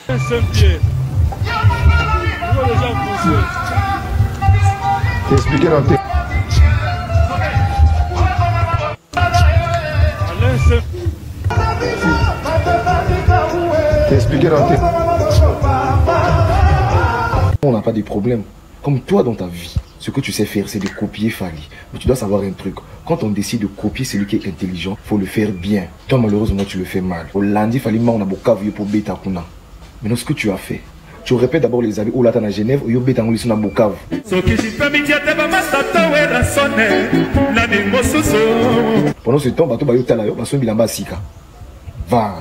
T'es expliqué dans tes... T'es expliqué dans tes... On n'a pas de problème. Comme toi dans ta vie, ce que tu sais faire, c'est de copier Fally. Mais tu dois savoir un truc. Quand on décide de copier celui qui est intelligent, il faut le faire bien. Toi, malheureusement, tu le fais mal. Au lundi, Fally, on a beaucoup de pour Beta Kuna. Maintenant, ce que tu as fait, tu répètes d'abord les avis où là, tu à Genève, ou Beta Kuna, ils sont à Bukavu. Pendant ce temps, bateau bayo tala yo, baso bilamba sika. Va.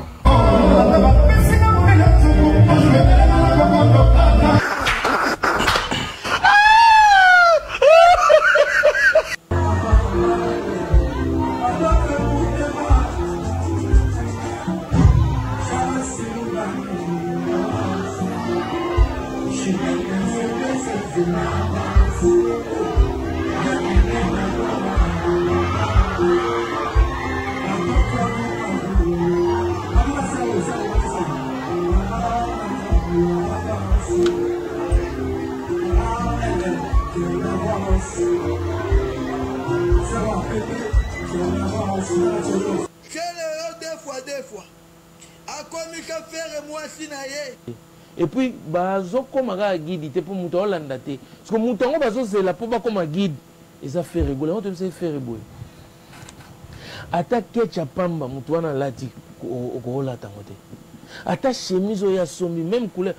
Et puis, bazo comme un guide, il pour monter en landate. Parce que monter en bazo c'est la pour comme un guide. Et ça fait rigoler. On te fait faire rigoler. Attaque chapamba, moutouana lati au gros latin. Attaque chemise au yasomi, même couleur.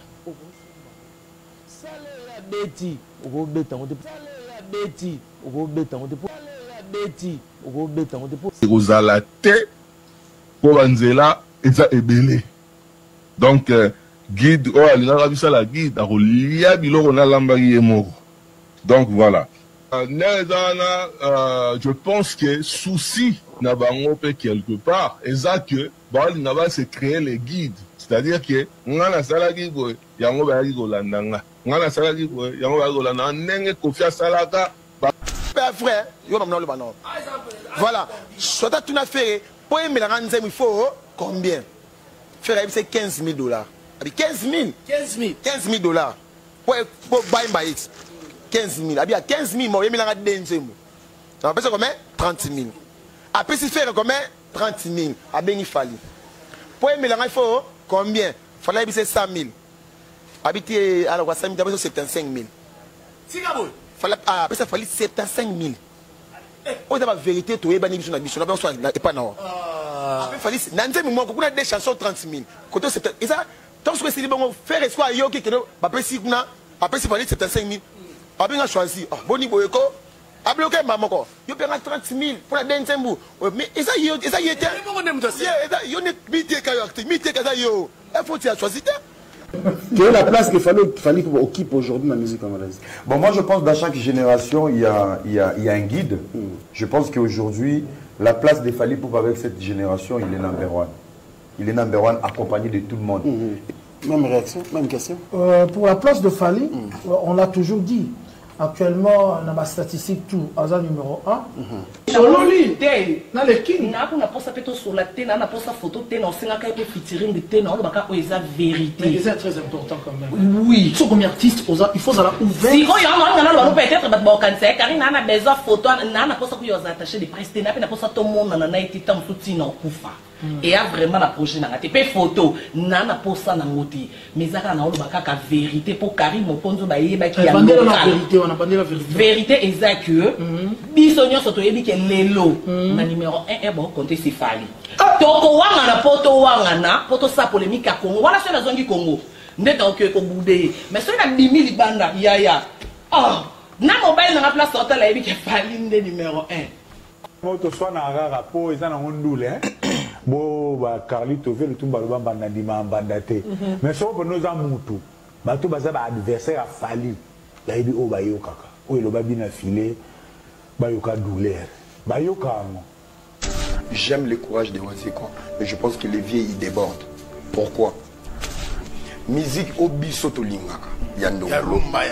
Salé la bêti, au gros béton. Salé la bêti, au gros béton. Salé la bêti, au gros béton. C'est aux alatés pour Anzela et ça est belé. Donc, guide, oh, il a vu ça la guide, on a l'ambari et mort. Donc voilà. Je pense que souci n'a pas quelque part, et ça que, il n'a pas se créer les guides. C'est-à-dire que, on a la salle guide, il y a un gars qui landanga. On a la salle guide, il y a un gars qui landanga. N'est-ce que Kofi Salaka. Frère, voilà. Soit tu n'as fait, pour aimer la ranzem, il faut combien? Frère, c'est 15 000 dollars. 15 000. 15 000 dollars. Pour buy my X. 15 000. Il y a 15 000, moi, il y a des gens. Ça va combien? 30 000. Après, si faire combien? 30 000. À Beni Fally. Pour aimer la ranzem, il faut combien? Il fallait habiter 100 000. Habiter, alors, 100 000, d'abord, c'est 75 000. Si, Gabon. Après, ça fallait 75 000. On a la vérité, tu es banni sur la mission. On n'a pas non. Après, fallait. Nanzé, moi, on a des chansons 30 000. Côté 70. Et ça, tant que c'est bon, faire espoir, yo, qui est après, si on a, après, c'est fallait 75 000. Après, on a choisi. Boni Boyko. A bloqué maman quoi. Yo paye 30 000 pour la dernière bout. Mais ça y était. Yo n'est mité caractère, mité kaza yo. Il faut tu choisir. Quelle est la place qu'il fallait qu'on occupe aujourd'hui dans la musique congolaise? Bon, moi je pense que dans chaque génération, il y a un guide. Je pense qu'aujourd'hui, la place de Fally Ipupa avec cette génération, il est number one. Il est number one accompagné de tout le monde. Même réaction, même question. Pour la place de Fally, on l'a toujours dit. Actuellement, dans ma statistique, tout, hasard numéro 1. Solo lui, dans le king. On a posé sur la tête, on a posé photo, on a fait featuring de tête, on a fait vérité. Mais c'est très important quand même. Oui. Sur combien d'artistes, il faut avoir ouvert. Si on a peut-être bon cancer, car il a besoin de photos, on a posé que vous attachez des prestés, on a posé tout le monde, on a été tant soutien en koufa. Et a vraiment la prochaine nangate pe photo nana posa nangoti mais ça na olo bakaka vérité pour Karim Moponzo ba yeba ki ya vérité on a bandé la vérité vérité exact que bisonyo soto yebi ke lelo na numéro 1 bon compter si Fally toko wanga na poto sa polémique à Congo wala sur la zone du Congo ndeta ok ko boudé mais sur la 10 000 banda ya na mobile na place total yebi ke Fally ndé numéro 1 moto soit na rara po ils en ont ndoule hein. Bon, Carlito veut le tout baloba bandadima bandate. Mais si on nous a moutou, bateau baza adversaire a Fally. Il a dit oh bayo kaka. Oh il a bien affilé. Bayo ka douleur. Bayo ka. J'aime le courage de Wazeko, mais je pense que les vieux ils débordent. Pourquoi? Musique au bisoto lingaka. Yando.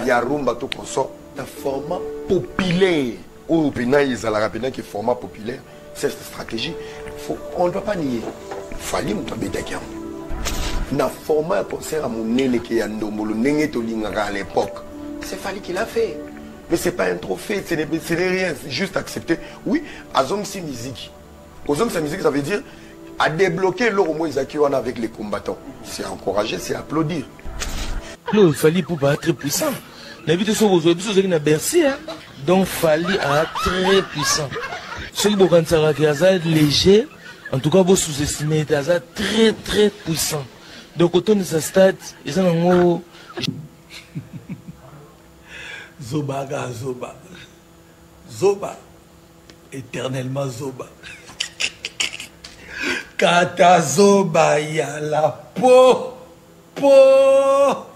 Ya rumba to konso. Un format populaire. Ou pena ils a la rapide qui est format populaire. C'est cette stratégie. On ne doit pas nier. Fally Moutabé Dakiam. na format un concert à monene qui a ndombolo nenge tolingaka à l'époque. C'est Fally qui l'a fait. Mais c'est pas un trophée, ce n'est rien, c'est juste accepter. Oui, Azong si musique. Azong si musique, ça veut dire à débloquer l'Oromo Isakiwana avec les combattants. C'est encourager, c'est applaudir. Non, Fally pour pas être très puissant. L'habitude sur vos habitudes, c'est Bercy, hein. Donc Fally est très puissant. Ceux qui sont léger, en tout cas, vous sous-estimez, très très puissant. Donc autour de sa stade, ils ont un mot. Zoba, Zoba. Zoba. Éternellement Zoba. Kata Zoba, ya la peau. Peau.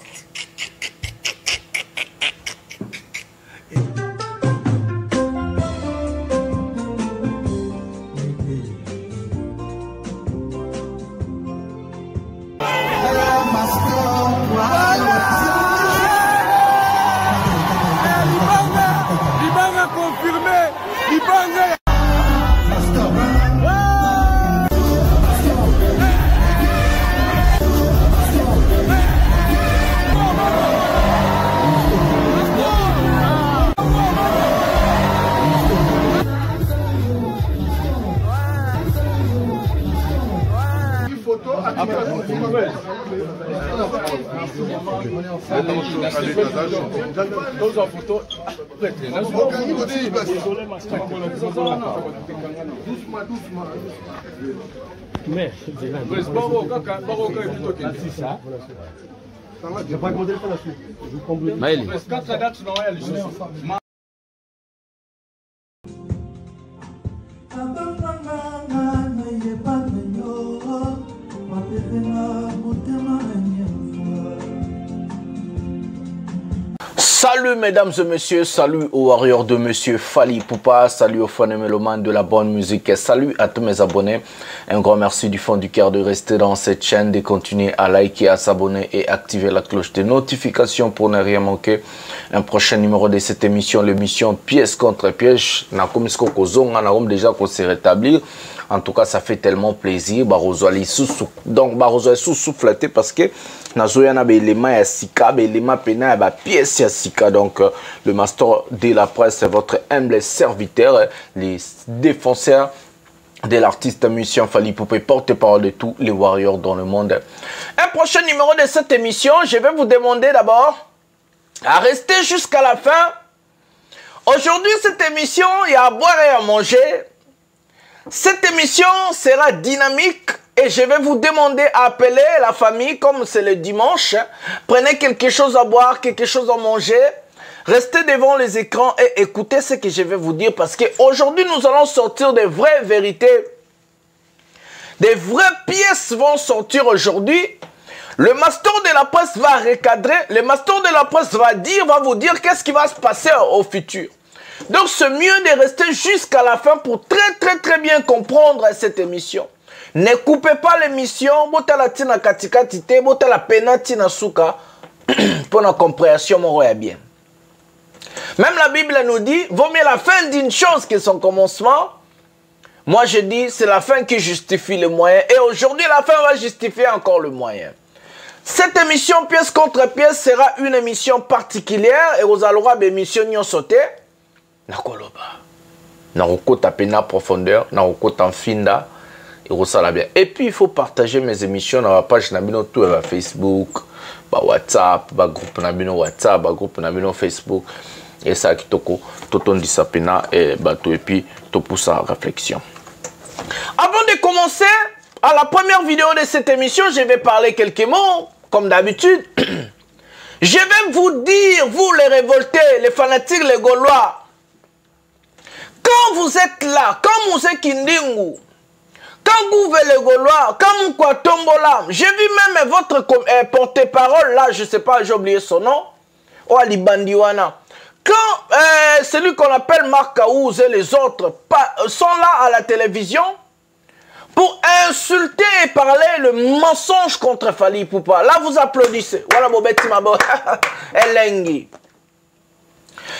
Salut mesdames et messieurs, salut aux warriors de monsieur Fally Ipupa, salut aux fans et mélomanes de la bonne musique et salut à tous mes abonnés. Un grand merci du fond du cœur de rester dans cette chaîne, de continuer à liker, à s'abonner et activer la cloche de notification pour ne rien manquer. Un prochain numéro de cette émission, l'émission Pièce contre Piège. Déjà qu'on s'est rétablir. En tout cas, ça fait tellement plaisir. Donc, sous flatté parce que Nazoyana Belema ya Sika, Belema Pena ya pièce ya Sika. Donc, le master de la presse, votre humble serviteur, les défenseurs de l'artiste musicien Fally Ipupa, porte-parole de tous les warriors dans le monde. Un prochain numéro de cette émission, je vais vous demander d'abord à rester jusqu'à la fin. Aujourd'hui, cette émission, il y a à boire et à manger. Cette émission sera dynamique et je vais vous demander à appeler la famille comme c'est le dimanche. Prenez quelque chose à boire, quelque chose à manger. Restez devant les écrans et écoutez ce que je vais vous dire parce qu'aujourd'hui nous allons sortir des vraies vérités. Des vraies pièces vont sortir aujourd'hui. Le master de la presse va recadrer. Le master de la presse va vous dire qu'est-ce qui va se passer au futur. Donc c'est mieux de rester jusqu'à la fin pour très bien comprendre cette émission. Ne coupez pas l'émission, botala tina katikati te, botala pena tina suka pour la compréhension mon bien. Même la Bible nous dit, vaut mieux la fin d'une chose que son commencement. Moi je dis, c'est la fin qui justifie le moyen. Et aujourd'hui la fin va justifier encore le moyen. Cette émission pièce contre pièce sera une émission particulière et vous allez voir l'émission n'y sauter. Nakoloba. Nakokota pena profondeur, nakokota en finda, et resala bien. Et puis il faut partager mes émissions dans la page Nabino, tout à Facebook, WhatsApp, groupe Nabino WhatsApp, groupe Nabino Facebook. Et ça qui toko, toton di sapena et bateau et puis to pousse à réflexion. Avant de commencer à la première vidéo de cette émission, je vais parler quelques mots, comme d'habitude. Je vais vous dire, vous les révoltés, les fanatiques, les Gaulois. Quand vous êtes là, quand vous êtes Kindingu, quand vous êtes les Gaulois, quand vous êtes Tombola, j'ai vu même votre porte-parole, là, je ne sais pas, j'ai oublié son nom, ou Ali Bandiwana. Quand celui qu'on appelle Marc Kaouz et les autres sont là à la télévision pour insulter et parler le mensonge contre Fally Ipupa, là vous applaudissez. Voilà, Bobeti Mabo, Elengi.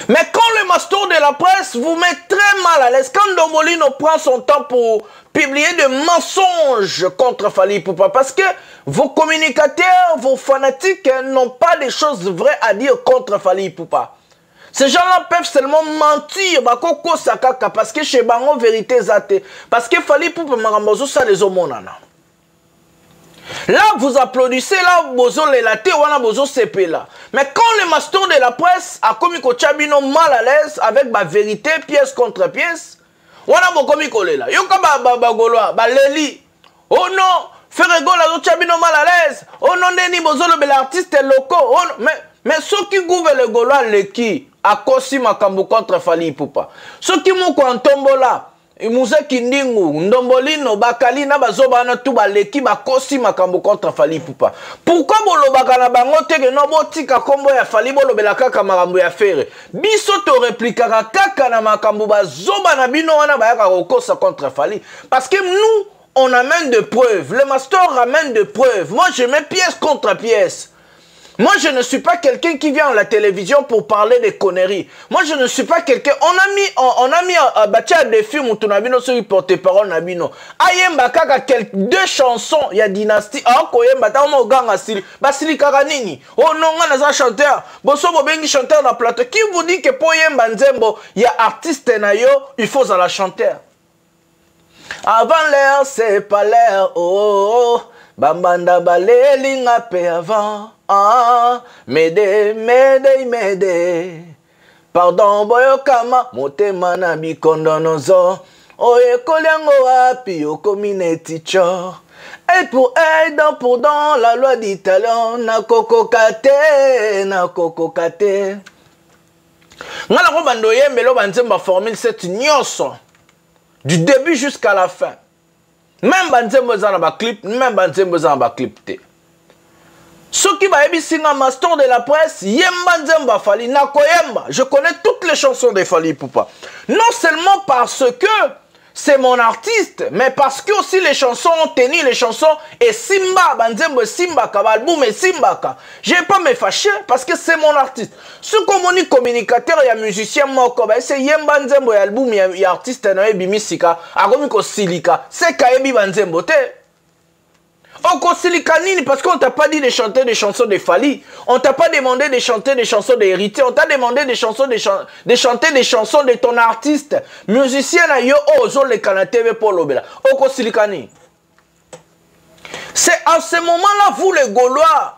Mais quand le master de la presse vous met très mal à l'aise, quand Ndombolino prend son temps pour publier des mensonges contre Fally Ipupa, parce que vos communicateurs, vos fanatiques n'ont pas des choses vraies à dire contre Fally Ipupa. Ces gens-là peuvent seulement mentir, parce que chez Bango, vérité zate. Parce que Fally Ipupa, Marambozo, ça les homonana. Là, vous applaudissez, là, bozo les laté, wana bozo CP là. Mais quand le master de la presse a commis ko Chabino mal à l'aise avec ma vérité, pièce contre pièce, wana bo commis ko là. Yoka ba goloa, ba leli. Oh non, Ferrego la Chabino mal à l'aise. Oh non, Neni bozo le bel artiste locaux. Oh non, mais ceux qui gouvernent le goloa le qui a kosi makambo contre Fally Ipupa. Ceux qui m'ont en tombola. Imuze Kindingu, Ndombolino, Bakali, Nabazoba, Natuba, Leki, Bakosi, Makambo contre Fally Ipupa. Pourquoi bolo bakana bango teke no botika kombo ya Fally bolo belaka kamarambo ya fere? Biso to replikaka kaka na makambo bazoba na bino wana bayaka kokosa contre Fally. Parce que nous, on amène des preuves. Le master ramène des preuves. Moi, je mets pièce contre pièce. Moi, je ne suis pas quelqu'un qui vient à la télévision pour parler des conneries. Moi, je ne suis pas quelqu'un... On a mis à des films où tu as vu nos porte-parole Nabino. Ayemba kaka deux chansons, il y a Dynastie. Ah, koyemba ta mo ganga sili. Basili karanini. Oh non, on a un chanteur. Boso bobengi chanteur dans plateau. Qui vous dit que pour yemba nzembo, il y a artiste na yo, il faut à la chanteur. Avant l'air, c'est pas l'air. Oh, bambanda baleli nga pe avant. Ah, m'aider, m'aider, m'aider. Pardon, boyokama, motema na bikondonozo. Oye koliango api, okomine ticho. Et pour dans la loi d'Italien, na koko kate, na koko kate. Ngala ko bando yembelo banzemba formule cette nyonso. Du début jusqu'à la fin. Même banzembo za na ba clip, même banzembo za na ba clip te. Ceux qui va singa master de la presse, Yemba Nzemba Fally, Nako Yemba. Je connais toutes les chansons de Fally Ipupa. Non seulement parce que c'est mon artiste, mais parce que aussi les chansons ont tenu les chansons et Simba, Banzembo Simba, Kabalboum et Simba. Je ne vais pas me fâcher parce que c'est mon artiste. Ce qu'on communicateur et musicien, c'est Yemba Nzembo et album et artiste, et Bimisika, Agomiko Silika, c'est Kaebi Banzembo. Parce qu'on t'a pas dit de chanter des chansons de Fally. On t'a pas demandé de chanter des chansons d'héritier. On t'a demandé de chanter des chansons de ton artiste. Musicien na yo ozo le kanateve pour l'obela. Oko silikani. C'est à ce moment-là, vous les Gaulois,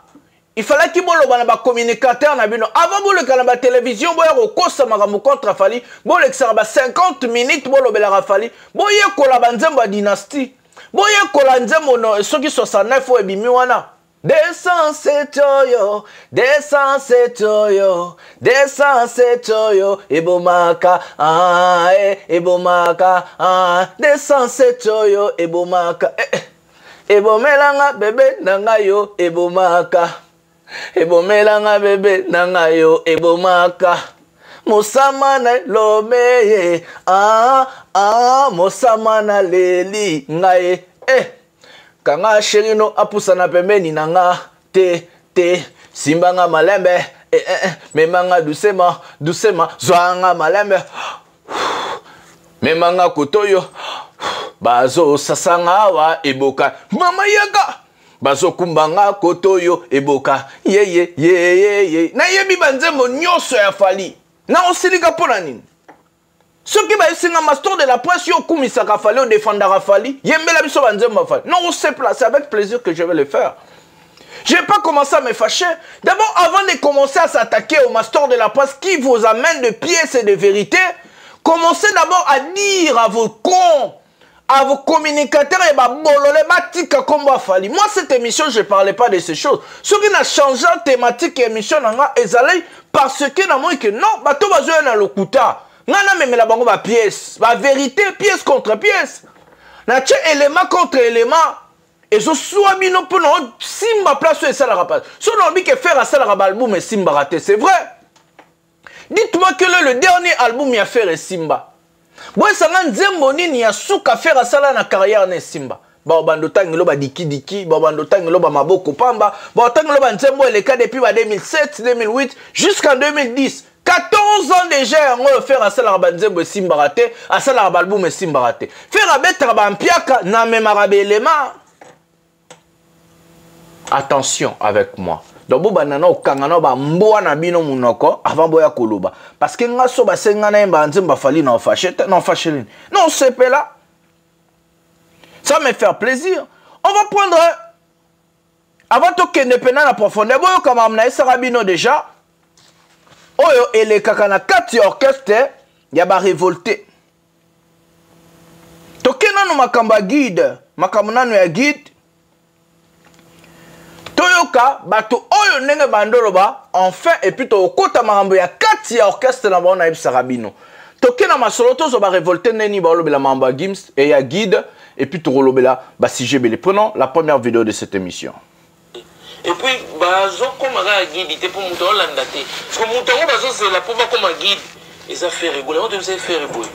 il fallait qu'il y ait un communicateur. Avant vous le canaba télévision, vous avez un magambo contre Fally. Vous avez 50 minutes pour l'obela Fally. Vous avez une dynastie. Boye kolanzemo soki 69 ou ebimiwana 207 oyo 207 oyo 207 oyo ebomaka ebomaka 207 oyo ebomaka ebomelanga bebe nanga yo ebomaka ebomelanga bebe nanga yo ebomaka Mosamana lomeye Mosamana leli ngaye Kanga sherino apusana pembeni nanga te Simbanga malembe Memanga doucement Zwanga malembe Memanga kotoyo Bazo sasanga wa eboka Mama yaga Bazo kumbanga kotoyo eboka Ye Na yebi banzembo nyonso ya Fally Na osilika pona nini. Ceux qui va essayer un master de la presse, yo kumisaka Fally, on défendra Fally. Yembela biso banzemba Fally. Non, on sait pas, c'est avec plaisir que je vais le faire. Je vais pas commencer à me fâcher. D'abord, avant de commencer à s'attaquer au master de la presse qui vous amène de pièces et de vérités, commencez d'abord à dire à vos cons, à vos communicateurs et bololé batika kombo Fally. Moi cette émission je parlais pas de ces choses. Ce qui n'a changé la thématique émission nanga ezalé parce que na moi que non bato bazoya na lokuta. Ngana memela bango ba pièce, ba vérité pièce contre pièce. Na tche élément contre élément. Et zo soit bino pour non Simba place et ça la rapaz. Si on a envie que faire ça la album et Simba raté, c'est vrai. Dites-moi quel est le dernier album y a fait Simba. Moi, ça m'a dit que ya souka faire ça na carrière ne Simba. Ba bando tangelo ba diki, ba bando tangelo ba maboko pamba, ba tangelo ba nzembo le cas depuis 2007, 2008 jusqu'en 2010. 14 ans déjà, on va faire à ça la banzembo simbarate, à ça la balboum simbarate. Faire à betra bampiaka, na même élément. Attention avec moi. Donc, si vous avez un mboa na bino munoko avant boya koloba. Parce que nga so basenga na mbanze mbafali na fâché, non fâché. Non, c'est pas là. Ça va me faire plaisir. On va prendre avant que ne pena la profondeur, boyo comme amna sarabino déjà. Oyo ele kakana 4 orchestre, ya ba révolté. Tokena no makamba guide, makamuna no ya guide. Toyoka bato oyo nenge bandoloba enfin et puis to kota marambo ya 4 ya orchestre na bona sarabino. Tokena masolo to zo ba révolté neni ba lobela mamba Gims et ya guide et puis to lobela ba si jebele. Prenons la première vidéo de cette émission. Et puis bazo comme un guide pour monter en landate. Parce que monter en bazo c'est la pauvre comme un guide. Et ça fait rigoler. On te fait faire rigoler.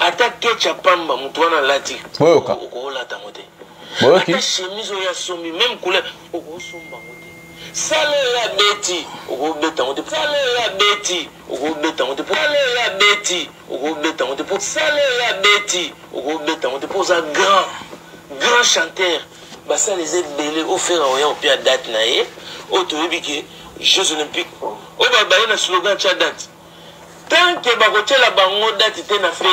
Attaque chapamba monter en lati. Ouais ok. Ata chemise ya sombi même couleur oko somba mote. Sale ya beti oko beta mote. Sale ya beti oko beta mote. Sale ya beti oko beta mote. Sale ya beti oko beta mote. Pour ça grand chanteur. Bah ça les est belé au faire au pire date naé au toubiki Jeux olympiques au bah na slogan cha date tant que bah côté la bango date était na faire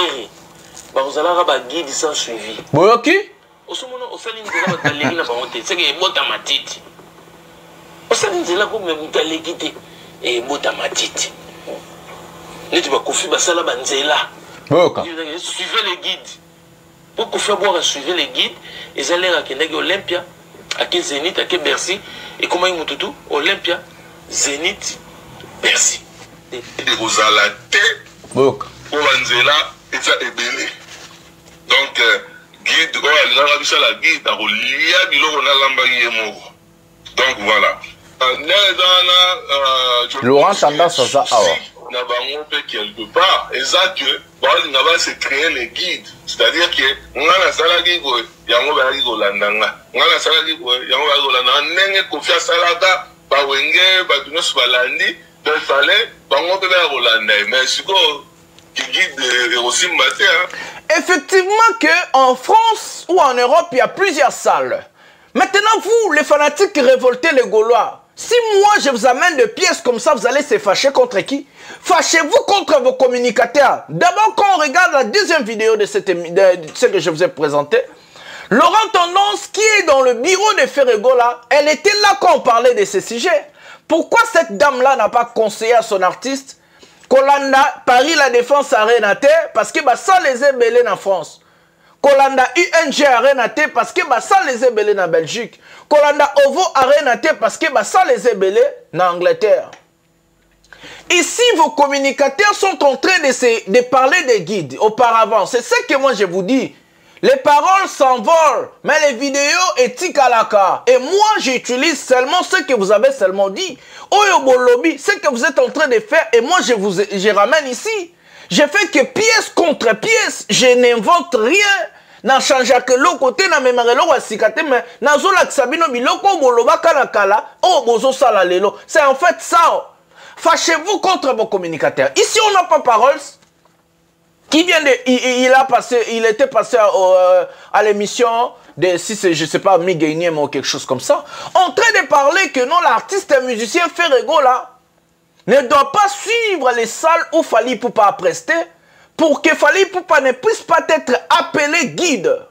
bah vous allez avoir guide sans suivi boyoki au ce moment au saline de la balégi na bango c'est que bota matiti au saline de la comme balégi et bota matiti ne tu vas confier bah ça la banzela boyoka suivez les guides. Pour qu'on fasse boire suivre les guides, ils allaient à Olympia, à Zénith, à Bercy, et comment ils m'ont tout Olympia, Zénith, Bercy. Vous allez pour Anzela et ça est belé. Donc, guide, la guide, donc voilà. Laurent tendance à ça. N'a pas quelque part, et ça que n'a pas se créer les guides, c'est-à-dire que on a la salade go, yango ba go landanga, on a la salade go, yango ba go landanga, nenge kofia salada, ba wenge, ba tunos balandi, donc fallait bango be ba go landa, mais siko qui guide aussi matin. Effectivement que en France ou en Europe, il y a plusieurs salles. Maintenant vous, les fanatiques révoltés les Gaulois, si moi je vous amène des pièces comme ça, vous allez se fâcher contre qui? Fâchez-vous contre vos communicateurs. D'abord, quand on regarde la deuxième vidéo de ce que je vous ai présenté, Laurent Tendance, qui est dans le bureau de Ferrego là, elle était là quand on parlait de ce sujet. Pourquoi cette dame-là n'a pas conseillé à son artiste Kolanda, Paris La Défense Arena parce que ça les est belés en France. Kolanda UNG Arena parce que ça les est belés en Belgique. Kolanda Ovo Arena parce que ça les est belés en Angleterre. Ici, vos communicateurs sont en train de parler des guides auparavant. C'est ce que moi je vous dis. Les paroles s'envolent, mais les vidéos éthiques à la cas. Et moi, j'utilise seulement ce que vous avez seulement dit. Oyobo Lobby, ce que vous êtes en train de faire, et moi je ramène ici. Je fais que pièce contre pièce. Je n'invente rien. Na changea que l'autre côté na memarelo wa sikate mais na zo la sabino biloko boloba kala kala oh bozo sala lelo. C'est en fait ça. Fâchez-vous contre vos communicateurs. Ici, on n'a pas parole. Qui vient de... Il était passé à l'émission de, si c'est, je sais pas, Migainiem ou quelque chose comme ça, en train de parler que non, l'artiste et musicien Ferrego, là, ne doit pas suivre les salles où Fally Ipupa a presté pour que Fally Ipupa ne puisse pas être appelé guide.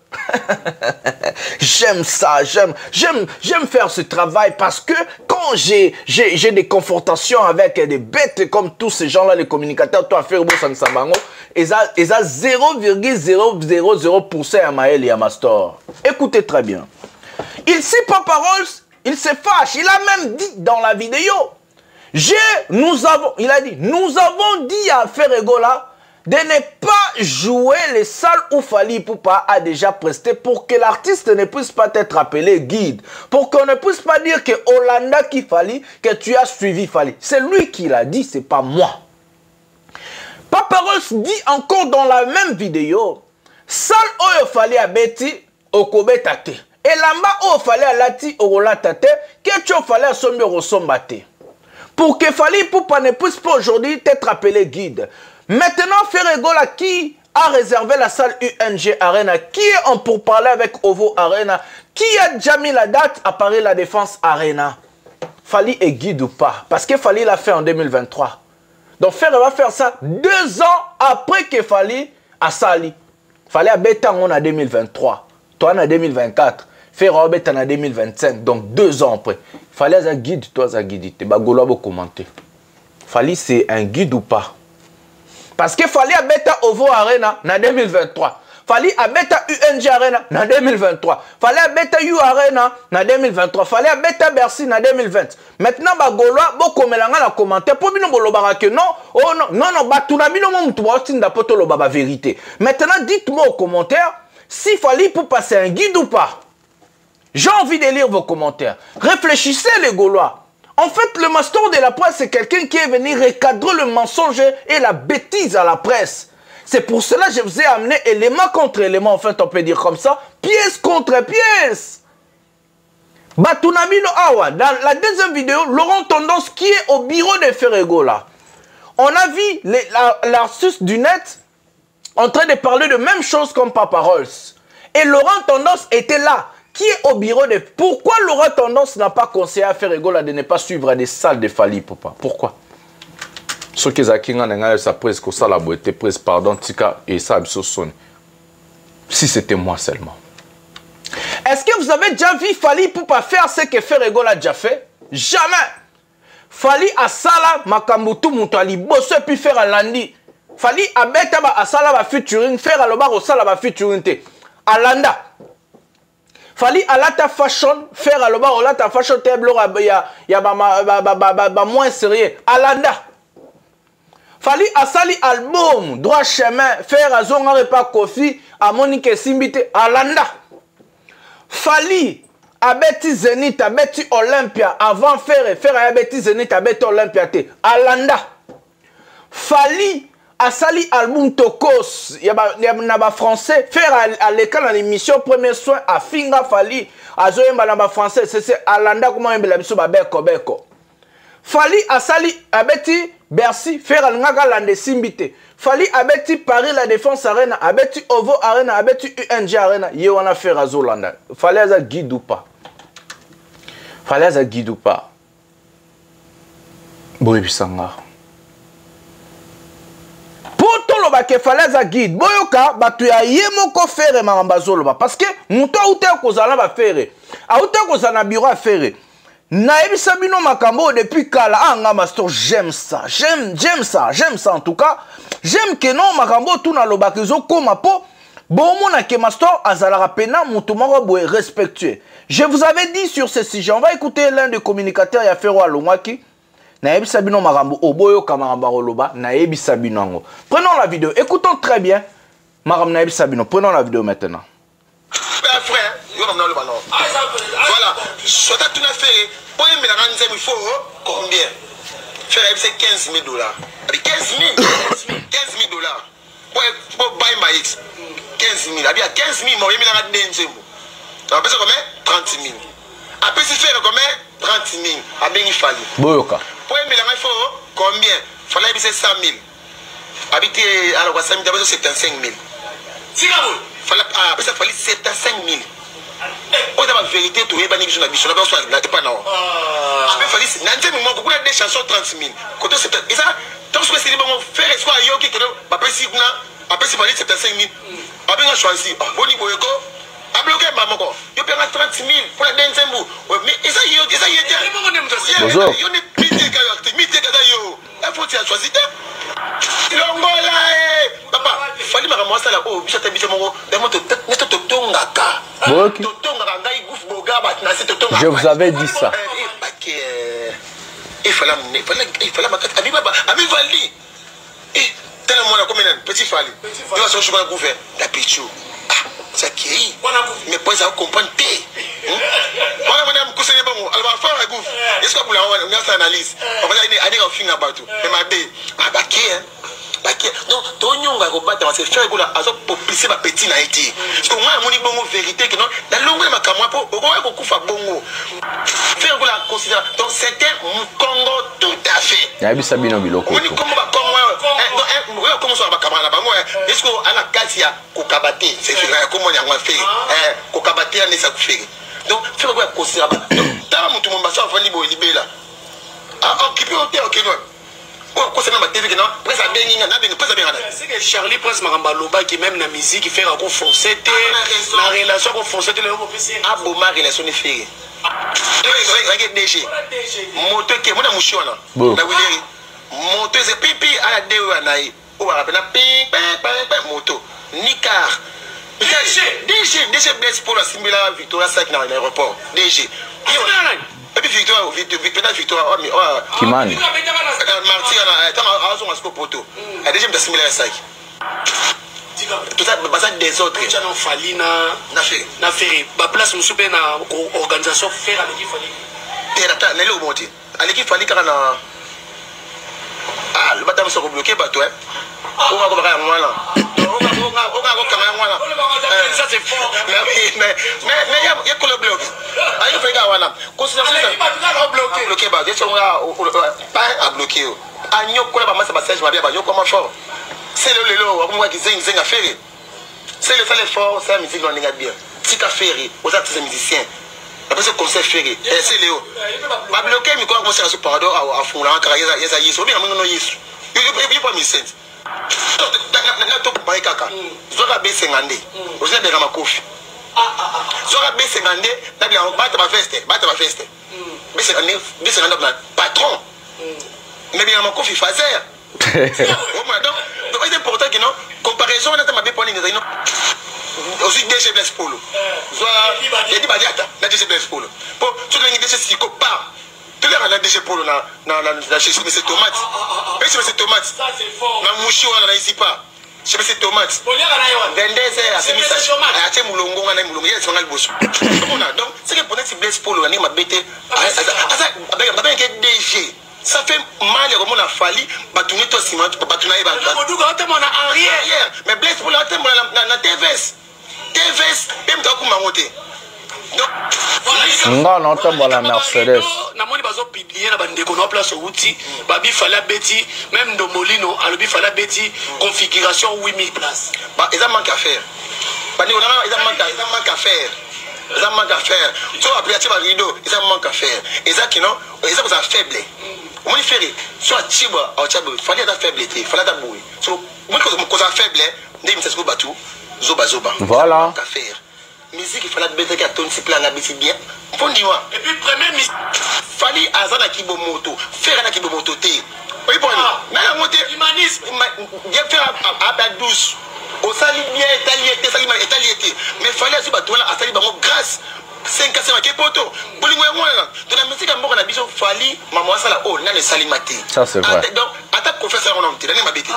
J'aime ça, j'aime faire ce travail parce que quand j'ai des confrontations avec des bêtes comme tous ces gens-là, les communicateurs, toi, Ferrego, Sansabango, ils ont 0,000% à Maël et à Mastor. Écoutez très bien. Il sait pas parole, il se fâche. Il a même dit dans la vidéo, il a dit, nous avons dit à Ferrego là, de ne pas jouer les salles où Fally Ipupa a déjà presté pour que l'artiste ne puisse pas être appelé guide. Pour qu'on ne puisse pas dire que Hollanda qui Fally, que tu as suivi Fally. C'est lui qui l'a dit, c'est pas moi. Paparos dit encore dans la même vidéo, salle où Fally a beti, okobetate. Et là-bas où Fally a lati, orolatate, que tu Fally a sombi rosombate. pour que Fally Ipupa ne puisse pas aujourd'hui être appelé guide. Maintenant, Ferregola qui a réservé la salle UNG Arena, qui est en pourparler avec Ovo Arena, qui a déjà mis la date à Paris La Défense Arena. Fally est guide ou pas? Parce que Fally l'a fait en 2023. Donc Ferre va faire ça 2 ans après que Fally a sali. Fally a bêta en 2023. Toi en 2024. Ferre a bêta en 2025. Donc 2 ans après. Fally a guide, toi a guide. Bagolo a commenté. Fally c'est un guide ou pas? Parce que Fally a bêta Ovo Arena en 2023. Fally a bêta UNG Arena en 2023. Fally a bêta U Arena en 2023. Fally a bêta Bercy en 2020. Maintenant, Bagoloa, beaucoup melanga na commentaire. Pour nous, que non, oh non, batuna bino mon toi, tinda poto lo baba vérité. Maintenant, dites-moi aux commentaires si Fally pour passer un guide ou pas. J'ai envie de lire vos commentaires. Réfléchissez les Gaulois. En fait, le master de la presse, c'est quelqu'un qui est venu recadrer le mensonge et la bêtise à la presse. C'est pour cela que je vous ai amené élément contre élément, en fait, on peut dire comme ça, pièce contre pièce. Batunamino Awa, dans la deuxième vidéo, Laurent Tendance qui est au bureau de Ferregola. On a vu l'artiste du net en train de parler de même chose comme Papa Rolls. Et Laurent Tendance était là, qui est au bureau de... Pourquoi Laurent Tendance n'a pas conseillé à Ferregola de ne pas suivre des salles de Fally Ipupa? Pourquoi? Ce qui est sa presse, que ça la beauté presse, pardon, tika et ça sonne. Si c'était moi seulement. Est-ce que vous avez déjà vu Fally Ipupa faire ce que Ferregola a déjà fait? Jamais. Fally a sala makambutu mutali bosse puis faire à landi. Fally a beta ba asala ba featuring faire à loba au sala ba featuring te. Alanda. Fally a lata fashion faire à loba au lata fashion table ya ba moins sérieux. Alanda. Fally a sali album droit chemin faire à zonga repas coffee à Monique Simbite Alanda. Fally a beti Zenith a beti Olympia avant faire a beti Zenith a beti Olympia te Alanda. Fally a sali album Tokos na ba français faire à l'école à l'émission premier soin à Finga Fally a zoyemba na ba français c'est Alanda comment embela biso ba beko. Fally a sali a beti Bercy faire à l'ngaka lande simbite. Fally a beti Paris La Défense Arena, a beti Ovo Arena, a beti UNG Arena. Ye wana faire à Zolanda. Fally a guide ou pas? Fally a guide ou pas? Boye bisanga. Poto loba ke Fally a guide. Boyoka batu ya ye moko faire maramba zoloba parce que muto outé kozala ba faire. A outé kozala bureau à faire. Naebi Sabino Makambo depuis Kala Anga Master, j'aime ça, j'aime ça en tout cas. J'aime que non Makambo tout na lobakezo koma po bon mon ke Master azalara pena mutumaro boy respectueux. Je vous avais dit sur ce sujet, on va écouter l'un des communicateurs ya Ferro Alongwaki. Naebi Sabino Makambo oboyo kamaramba roloba Naebi Sabino ngo. Prenons la vidéo, écoutons très bien. Maram Naebi Sabino, prenons la vidéo maintenant. Frère, voilà, soit tu n'as fait, pour il faut combien? Faire c'est 15 000 $. Avec 15 000 $. Pour buy my X. 15 000. Avec 15 000, moi, il y a un deuxième. Après, c'est combien? 30 000. Après, c'est faire combien? 30 000. Avec il fallait. Boyoka. Pour il faut combien? Il fallait que c'est 100 000. Avec alors, 100 000, c'est 75 000. Si après ça fallait 75 000. On a la vérité, tout est banni sur la biche. On a besoin de la dépendance. Après, fallait c'est moment beaucoup de chansons 30 000. Quand on s'est et ça, tant que c'est bon faire espoir à Yoki que après si on a après c'est fallait 75 000. Après on a choisi. Boni boyoko. A bloqué maman quoi. Yo paye 30 000 pour la deuxième bout. Mais ça y est. Bonjour. Yo ne pitié que yo. Il faut que tu choisi. Longola papa, fallait me ramasser là. Oh, bichette mon. Je vous avais dit ça. Il fallait ma carte. Ami Vali. Tellement on a combien de petits Fally. Il va se chemin couvert. La pichou. Ça qui est. Mais pas ça comprendre. Voilà madame conseiller bon. Elle va faire la gouffe. Est-ce que vous l'avez on a analyse. On va aller à finger about. Mais ma bé. Ah bah qui hein. donc tonyonga kobata c'est faire ko la azo popisi ba petit na été parce que moi moni bongo vérité que non la longue ma kamwa po ko kufa bongo faire ko la considérer donc c'était Congo tout à fait ya bisa bino biloko moni Congo ba Congo donc comment ça ba kamana bango est-ce que ala kasia ko kabate c'est fait comment ya ngwa faire ko kabate ne sa ku faire donc faire ko considérer donc ta mutu mo baso avani bo libela occupé au terre OK non c'est que Charlie Prince Maramba Loba qui même la musique qui fait un coup forcé la relation qu'on forcé le ah bon ma relation ne fait regarde DG moto qui mon amushi wana na wileri moto c'est pipi à la dewa naï ou à la ping moto Nicar DG blesse pour la simula Victoria 5 dans l'aéroport DG et puis Victoire, Kimani. Marty, on a poto. Et déjà, je me suis tout ça, des autres. Na fait la place, nous sommes une organisation faire avec qui fallait. N'est-ce pas monter. Avec qui fallait quand ah, le bâtiment sera bloqué, bateau. On va voir moi là. Ça c'est fort. Mais il y a que le bloc. Il faut regarder bloqué. Pas à bloquer. Agno quoi ma massage ma bien comment fort. C'est le on voit qu'ils zing à faire. C'est le fait fort, c'est la musique on est bien. Si tu faire aux artistes musiciens. Après ce concert ferré. C'est Léo. Ma bloqué mais comment commencer à se pardon à fond là car il y a yes. Bien non yes. Il pas mi sense. Na to pa kaka. Zoka be sengande. Oza be kama kofi. Zoka be sengande, na bien bata ba feste. Be sengande na patron. Mais bien ma kofi fazer. Oh moi donc c'est important que non comparaison na ta ma be poni ngai non. Aussi DG Blaise Polo. Zoa il dit badiata na DG Blaise Polo. Pour tu le DG Siko pas. Tu l'as la DG Polo na chez ces tomates. Mais c'est tomates. Ça c'est fort. Na mushi wana na ici pas. Je sais tomates. Vendez à ce message. À ce moulongo on a moulongo il sont al bosso. Donc c'est que pour être Blaise Polo na ma bête. Avec DG. Ça fait mal comme on a fallu batouner toi ciment batouner ba. Arrière. Mais Blaise Polo na TVS. TVS même dans kuma monter. Non, non, tu as la Mercedes. Namoni bazo publier na bande kono place outil babi fala beti même de Molino alobi fala beti configuration 8000 places. Bah ils ont manque à faire. Bah ils ont manque à faire. Ils ont manque à faire. Tu vois après tu vas rideau, ils ont manque à faire. Et ça qui non, ils ont faible. On dit faire soit tiba au tiba, fallait ta faiblité, fallait ta bouille. So moi quand ça faible, ndé mi ça se batu zoba. Voilà. Manque à faire. Musique il fallait bête qu'à ton plan à bêti bien. Dis-moi. Et puis premier musique fallait azana kibo moto, faire na kibo moto té. Oui bon. Mais la montée humanisme bien faire à douce. Au sali bien italiété. Mais fallait se battre là à sali bango grâce 5 à 5 poto. Bolingo moi là. Dans la musique à mboka na biso fallait maman sala oh na le salimate. Ça c'est vrai. Donc attaque confesseur on monte, na mabete.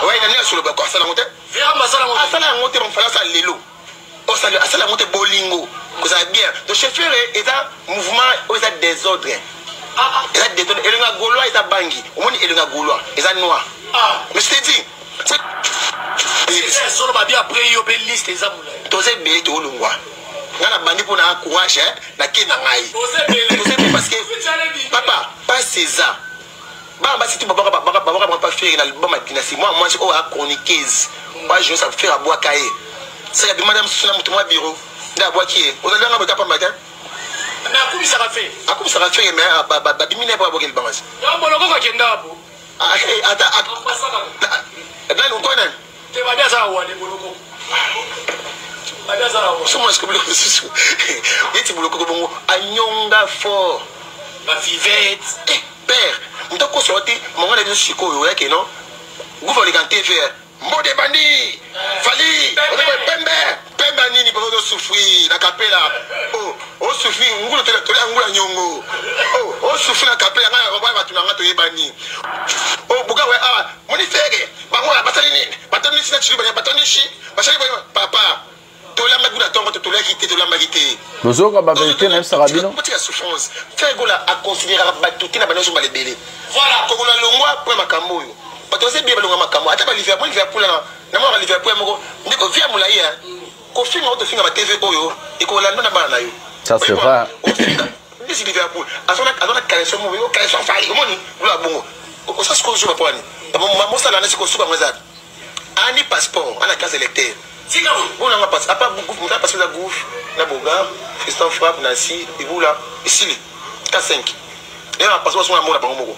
Ouais, na sur le bas quoi sala monte. Vers ma sala monte. Sala monte on fallait ça lelo. Oh sala monte bolingo. Que ça bien. Donc chef est un mouvement aux désordre. Il a détonné. Il y a Gaulois, il y a Bangui. Au moins, il y a Gaulois, il y a Noir. Mais je t'ai dit. C'est solo babi après il y a une liste des amours. Tous ces bébés de Olungwa. On a bandi pour un courage, la Kenangaï. Parce que papa, pas César. Bah si tu vas pas faire l'album à Dynastie. Moi je suis à chroniqueuse. Moi je sais faire à bois cahier. C'est la madame Souna Moutouma bureau. La bois qui est. On a l'air de pas matin. Mais à quoi ça va faire? À quoi ça va faire? Mais à diminuer pour avoir le balance. Non, bon, on va kenda. Là, nous connaissons. Tu vas bien ça ou aller boloko? Comment est-ce que boloko c'est? Il dit boloko bongo anyonga fort. La vivette. Père, on t'a quoi sorti? Mon gars est sur quoi? Ouais, que non? Vous voulez canter faire? Mode bandi, fali, on est pembe nini pour nous souffrir, la capella. Oh souffrir, on va te la ngula nyongo. Oh souffrir la capella, on va tu n'as pas bani. Oh buga ouais mon ifege, bango la batani si tu veux batani chi, papa. Tola magula tombe tola quitter tola magité. Nous avons la vérité même Sarabino. Petite souffrance. Faire gola à considérer batuti na banozo balebele. Voilà, comme on a le mois pour makambo. bato ose bien balonga makambo ata ba Liverpool na mo Liverpool moko ndiko via mulai ya ko finga auto finga ba TV oyo ikolanda na bana na yo ça c'est vrai si Liverpool azona caresse mo yo caresse fali omoni bula bongo o sa sko joue pas ni mo sa na siko suba mweza ani passeport ana case électeur sika on a pas à pas beaucoup on a passé la gauche na boga Christophe Frappe na si ibula ici K5 et on a passé sur la mona bango moko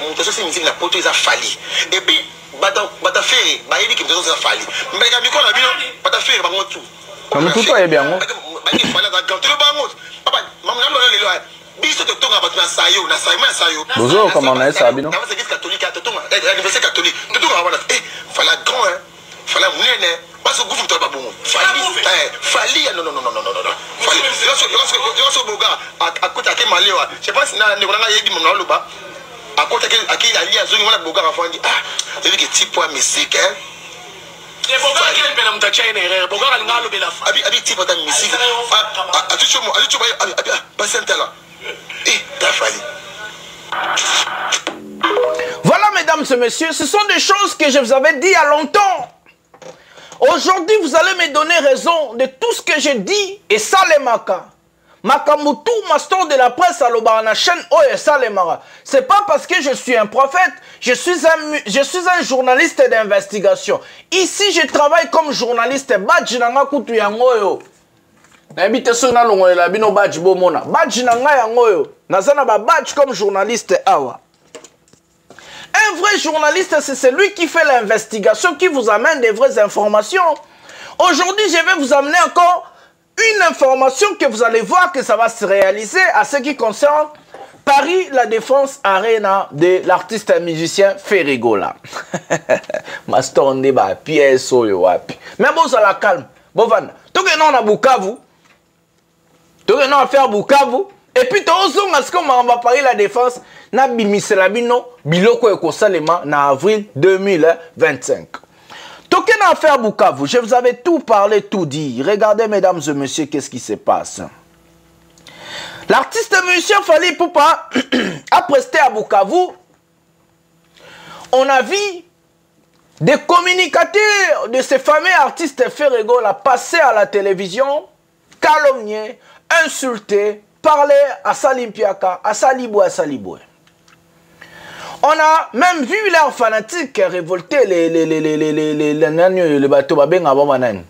mon teso c'est musique na poto eza fali et puis bata faire ba yebi que nous eza fali mais ka biko na bino bata faire bango tout comme tout est bien ba ni fala da ganto bango papa maman na lo lelo biso to tonga batuna sayo na sayo bozo comment on a ça bino dans l'église catholique to tonga l'université catholique to tonga bana fala grand hein fala munene parce que vous to ba bongo fali non fali lorsque boga à côté à Malewa je pense na ne kona yebi mon loba à côté à qui la lia zone wala boga avant dit c'est lui qui type poids musique hein et boga qui est pena mta chaine boga alinga lo bela abi type ta musique a tu chomo patiente là voilà mesdames et messieurs, ce sont des choses que je vous avais dit il y a longtemps. Aujourd'hui vous allez me donner raison de tout ce que j'ai dit et ça les maka. Makamutu, master de la presse à l'Obarana chaîne Oye Salemara. C'est pas parce que je suis un prophète, je suis un journaliste d'investigation. Ici, je travaille comme journaliste. Badjinanga kutu yangoyo. N'habite sur na longo la bino badj bomona. Badjinanga yangoyo. Nazana ba badj comme journaliste awa. Un vrai journaliste, c'est celui qui fait l'investigation, qui vous amène des vraies informations. Aujourd'hui, je vais vous amener encore une information que vous allez voir que ça va se réaliser à ce qui concerne Paris La Défense Arena de l'artiste et musicien Ferregola. Master on débat pièce oyo wapi. Mais bon ça la calme. Bon van. Tout que non à Bukavu. Tout que non à faire Bukavu. Et puis tu as ce qu'on va Paris La Défense na bimisela bino biloko ekosalema na avril 2025. Token à faire Bukavu, je vous avais tout parlé, tout dit. Regardez, mesdames et messieurs, qu'est-ce qui se passe. L'artiste musicien Fally Ipupa a presté à Bukavu. On a vu des communicateurs de ces fameux artistes Ferregola passer à la télévision, calomnier, insulter, parler à Salimpiaka, à Saliboué, à Saliboué. On a même vu leurs fanatiques révolter les bateaux babenga babanan.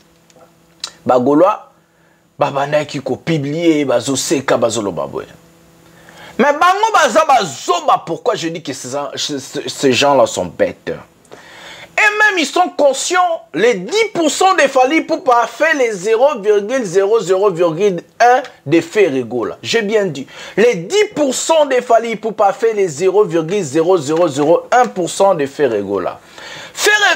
Bagolois, babana qui ko publier bazoseka bazolo babwe. Mais bango baza bazoba, pourquoi je dis que ces gens-là sont bêtes. Et même ils sont conscients, les 10% des Fally Ipupa fait les 0,00,1 des Ferregola. J'ai bien dit. Les 10% des Fally Ipupa fait les 0,0001% des Ferregola.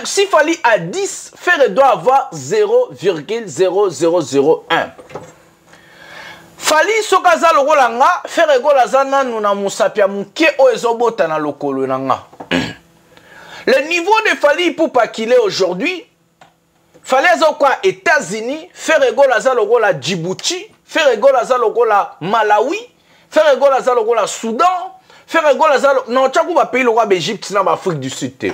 Si Fally a 10, Ferre doit avoir 0,0001. Fally sokaza lokola nga, Ferregola zana nuna musapia muke o ezobota na lokolo nga. Le niveau de Fally Ipupa qu'il est aujourd'hui, Fally quoi États-Unis, Ferregola zalogola Djibouti, Ferregola zalogola Malawi, Ferregola zalogola Soudan, Ferregola zalogola non tchakou ba pays logola Égypte na Afrique du Sud.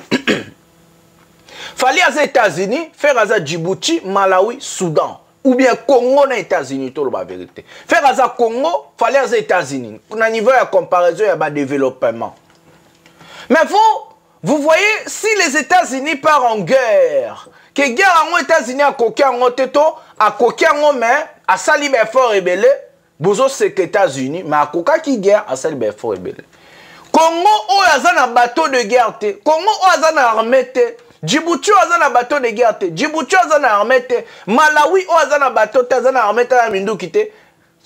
Fally aux États-Unis, Ferregola Djibouti, Malawi, Soudan. Ou bien Congo na États-Unis, tout la vérité. Ferregola Congo, Fally aux États-Unis. Na niveau de comparaison, il y a un développement. Mais vous voyez, si les États-Unis partent en guerre, que guerre en États-Unis a coqué en teto, a coqué en main, a sali fort rebelle, bozo c'est que États-Unis, mais a coqué qui guerre, a sali fort rebelle. Congo o azana bateau de guerre te, Congo o azana armée te, Djibouti o azana bateau de guerre te, Djibouti o azana armée te, Malawi o azana bateau te, azana armée te na mindu kite,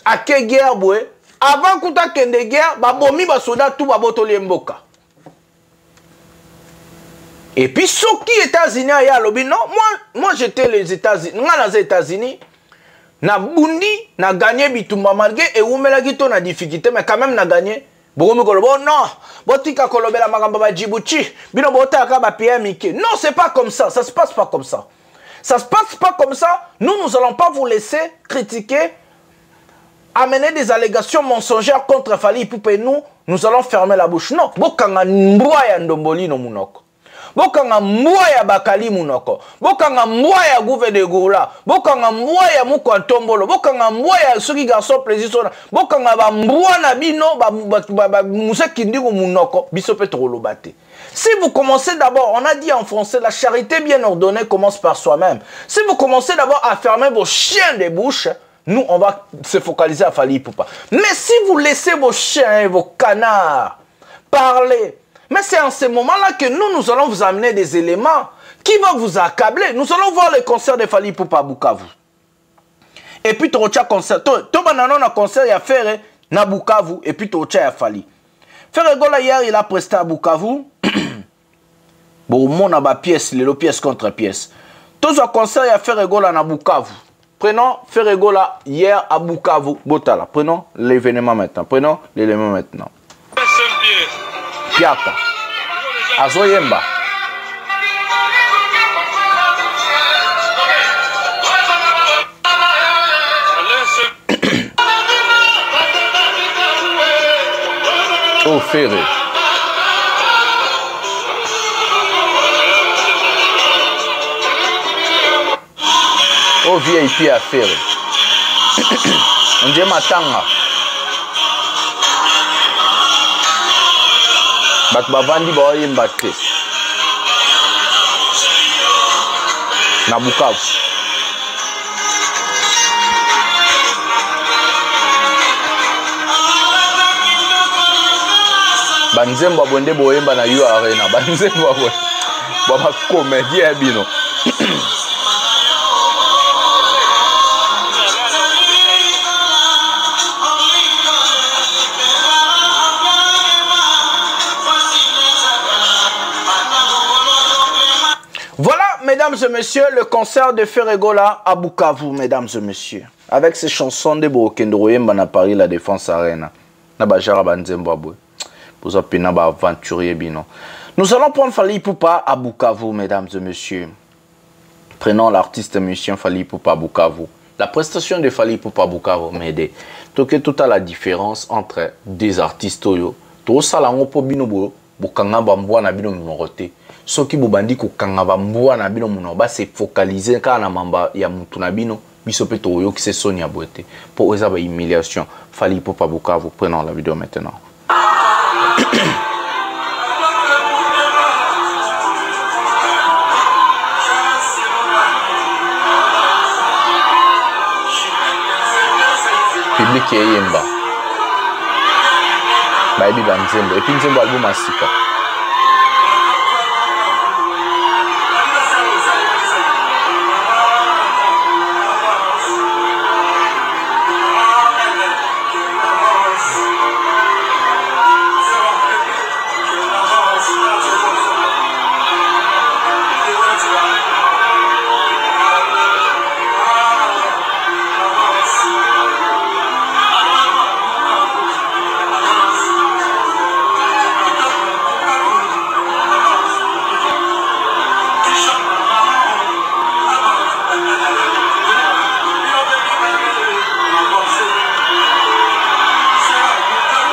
a que guerre boue, avant kuta kende guerre, ba bomi ba soda tout ba botoli mboka. Et puis, ceux qui États-Unis, non, moi j'étais les États-Unis, les États-Unis, na bundi, na gagné bitumba malgré et où la gito na difficulté, mais quand même na gagné. Bon non, botika kolobela magamba Djibouti, bino botaka ba PMIK. Non, c'est pas comme ça, ça se passe pas comme ça. Ça se passe pas comme ça. Nous allons pas vous laisser critiquer, amener des allégations mensongères contre Fally Ipupa et nous allons fermer la bouche. Non, bokanga mbwa ya ndomboli no munoko. bokanga mbwa ya bakali munoko, bokanga mbwa ya gouve de goula, bokanga mbwa ya muko ntombolo, bokanga mbwa ya soki garçon plaisir sona, bokanga ba mbwa na bino ba museki ndingo munoko, biso pe tokoloba te. Si vous commencez d'abord, on a dit en français, la charité bien ordonnée commence par soi-même. Si vous commencez d'abord à fermer vos chiens des bouches, nous, on va se focaliser à Fally Ipupa. Mais si vous laissez vos chiens et vos canards parler, mais c'est en ce moment-là que nous allons vous amener des éléments qui vont vous accabler. Nous allons voir les concerts de Fally Ipupa à Bukavu. Et puis, tu as concert. Tu as un concert à faire à Bukavu. Et puis, tu as Fally. Ferregola, hier, il a presté à Bukavu. Bon, on a des pièces, les pièces contre pièces. Tous les concerts à Ferregola à Bukavu. Prenons Ferregola hier à Bukavu. Botala. Prenons l'événement maintenant. Prenons l'élément maintenant. Piaka. Azoyemba. Oh, Ferré. Oh, VIP à Ferré. On dit Matanga. Bat bavandi ba yemba te. Na Bukavu. Banzembo bonde boyemba na yo arena. Banzembo bo ba comédien bino. Voilà, mesdames et messieurs, le concert de Ferregola à Bukavu, mesdames et messieurs. Avec ces chansons de Bokendroyemba na Paris, la Défense Arena. Na bajara banzembo boy. Nous allons prendre Fally Ipupa à Bukavu, mesdames et messieurs. Prenons l'artiste musicien Fally Ipupa à Bukavu. La prestation de Fally Ipupa à Bukavu m'aide. Donc, toute la différence entre des artistes. Tout ça, bokanga bambwa na bino munorote. Soki bobandi ko kanga bambwa na bino munoba se focaliser kana mamba ya mutu na bino biso pe to yo ki se Sonia Boete. Pour eza ba humiliation. Fally Ipupa à Bukavu. Prenons la vidéo maintenant. Public qui est yemba. Baby banzembo. Et puis nzembo album asika.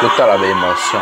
Toute la émotion.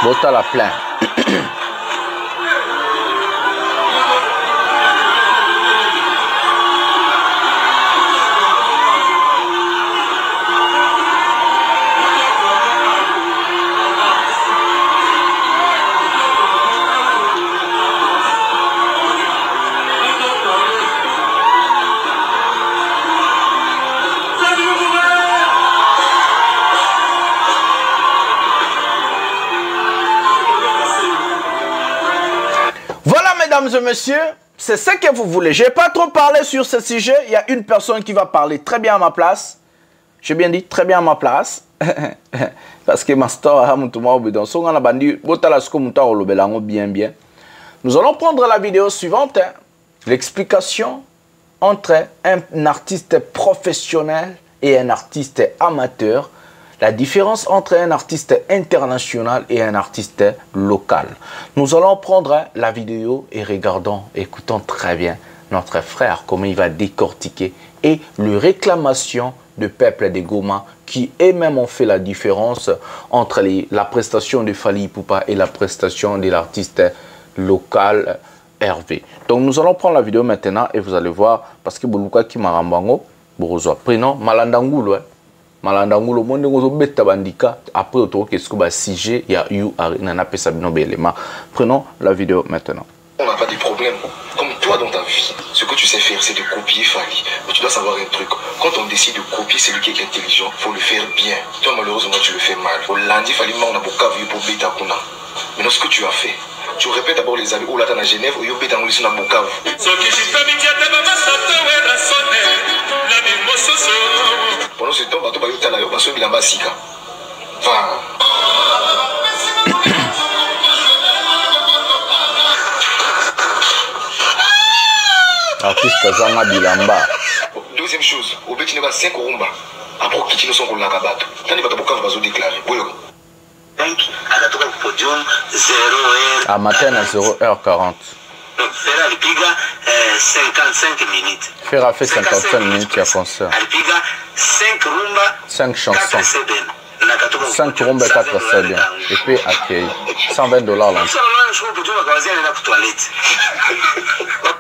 Bota la plein. mesdames et messieurs, c'est ce que vous voulez. Je n'ai pas trop parlé sur ce sujet. Il y a une personne qui va parler très bien à ma place. J'ai bien dit très bien à ma place. Parce que ma star, bien. Nous allons prendre la vidéo suivante. L'explication entre un artiste professionnel et un artiste amateur. La différence entre un artiste international et un artiste local. Nous allons prendre la vidéo et regardons, écoutons très bien notre frère, comment il va décortiquer et les réclamations du peuple de Goma qui eux-mêmes ont fait la différence entre la prestation de Fally Ipupa et la prestation de l'artiste local Hervé. Donc nous allons prendre la vidéo maintenant et vous allez voir, parce que Boluka qui m'a rambango, prénom Malandangoul, Malandangulo monde ngozo beta bandika après autour qu'est-ce que ba CG il y a eu nana pesa bino élément. Prenons la vidéo maintenant. On n'a pas de problème. Comme toi dans ta vie, ce que tu sais faire c'est de copier Fally. Mais tu dois savoir un truc. Quand on décide de copier celui qui est intelligent, faut le faire bien. Toi malheureusement tu le fais mal. Au lundi Fally on a beaucoup vu pour beta kuna. Maintenant ce que tu as fait, tu répètes d'abord les avis où là dans Genève ou yo beta ngoli na Bukavu. Pendant ce temps, bateau bayota la yoba so bilamba sika. Artiste Kazama bilamba. Deuxième chose, au beti neba 5 rumba. Après kitino son kola kabato. Tani bato bokavu bazo déclarer. Boyo. Akatoka podium 0h. À matin à 0h40. Donc Ferra Alpiga 55 minutes. Ferra fait 55 minutes il y a concert. Alpiga 5 rumba, 5 chansons. 5 rumba et 4 CD. Et puis accueil. $120 là.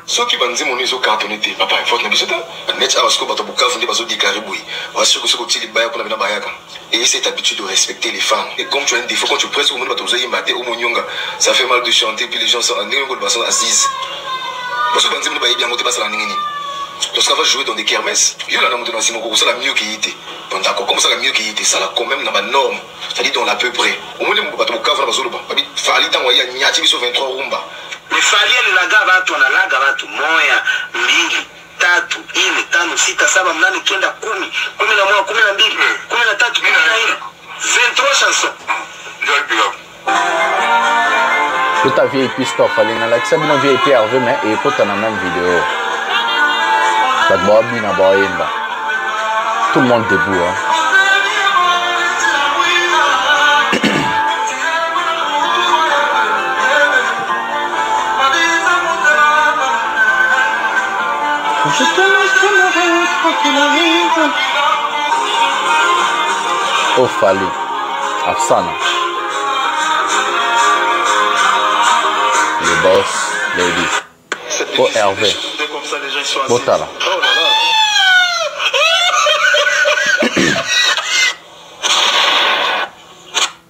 Ceux qui bandent mon réseau cartonné, papa, il faut que nous net à ce que bateau Bukavu n'est pas au déclaré bouille. Voici ce que c'est que les pour la bayaka. Et cette habitude de respecter les fans. Et comme tu as un défaut, quand tu presses au monde, bateau zaï maté au monyonga, ça fait mal de chanter, puis les gens sont en néo de bassin assise. Parce que bandit ne va bien monter pas la nini. Lorsqu'on va jouer dans des kermesses, il y a la monté dans Simon, ça la mieux qu'il était. Bon d'accord, comme ça la mieux qu'il était, ça la quand même dans ma norme. C'est-à-dire dans l'à peu près. Au moins le bateau Bukavu n'a pas zolo pas. Fally tant voyait n'y a-t-il sur 23 rumba. Mais Fally la gava tu na la gava tu moya mbili tatu ine tano sita saba mnane kenda 10 11 12 13 14 23 chansons. Tout à VIP store Fally na la ça bien VIP Hervé mais et écoute dans la même vidéo. La bobi na boyemba. Tout le monde debout hein. Je te laisserai tranquille. Oh Fally, Afsana, le boss, lady. Oh Hervé, Botala.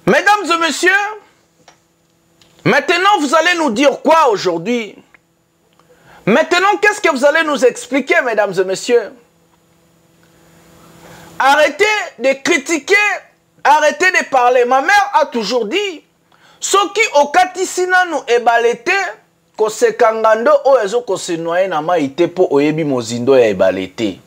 Mesdames et messieurs, maintenant vous allez nous dire quoi aujourd'hui? Maintenant, qu'est-ce que vous allez nous expliquer, mesdames et messieurs? Arrêtez de critiquer, arrêtez de parler. Ma mère a toujours dit, ceux qui au katisina nous ebalete, ko se kangando o ezo ko se noye na maite po oyebi mozindo ya ebalete.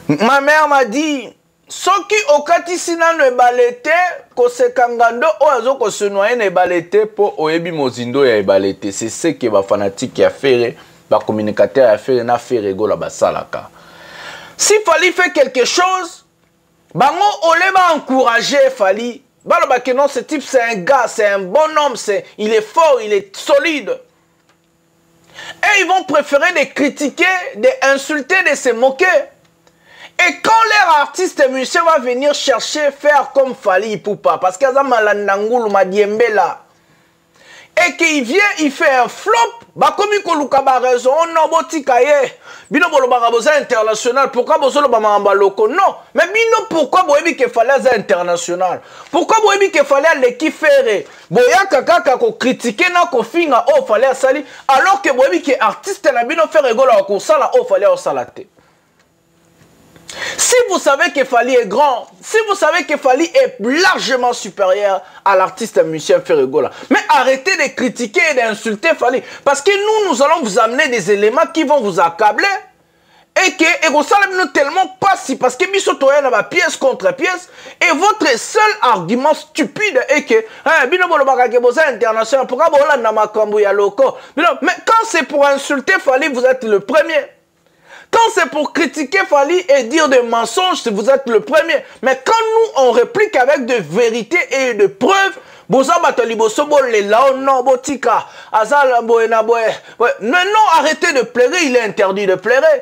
Ma mère m'a dit, soki okatisina no ebalete ko se kangando o azo ko se noyer na ebalete po oyebi mozindo ya ebalete. C'est ce que ba fanatique ya faire, ba communicateur ya faire na faire egola basalaka. Si Fally fait quelque chose, bango oleba encourager Fally. Baloba que non, ce type c'est un gars, c'est un bon homme, il est fort, il est solide. Et ils vont préférer de critiquer, d'insulter, de se moquer. Et quand leur artiste musicien va venir chercher faire comme Fally Ipupa, parce qu'il y a Malandangoul Madiembela, et qu'il vient, il fait un flop, bah comme il a raison, on a botikaye, bino bolobara boza international, pourquoi bozolo ba mamba loko? Non, mais bino pourquoi boyebi que fallait international? Pourquoi boyebi que fallait l'équipe faire? Boya kaka ko critiquer na ko finga o fallait sali, alors que boyebi que artiste na bino faire rigola ko sala o fallait o salate. Si vous savez que Fally est grand, si vous savez que Fally est largement supérieur à l'artiste musicien Ferregola, mais arrêtez de critiquer et d'insulter Fally. Parce que nous allons vous amener des éléments qui vont vous accabler. Et que vous savez tellement pas si parce que bisotoya na ba pièce contre pièce et votre seul argument stupide est que bino bolo bakake boza international pourquoi bola na makambo ya loko. Mais quand c'est pour insulter Fally, vous êtes le premier. Quand c'est pour critiquer Fally et dire des mensonges, vous êtes le premier. Mais quand nous on réplique avec de vérité et de preuves, boza batali bosobo le lao non botika azala boena boe. Non, arrêtez de pleurer, il est interdit de pleurer.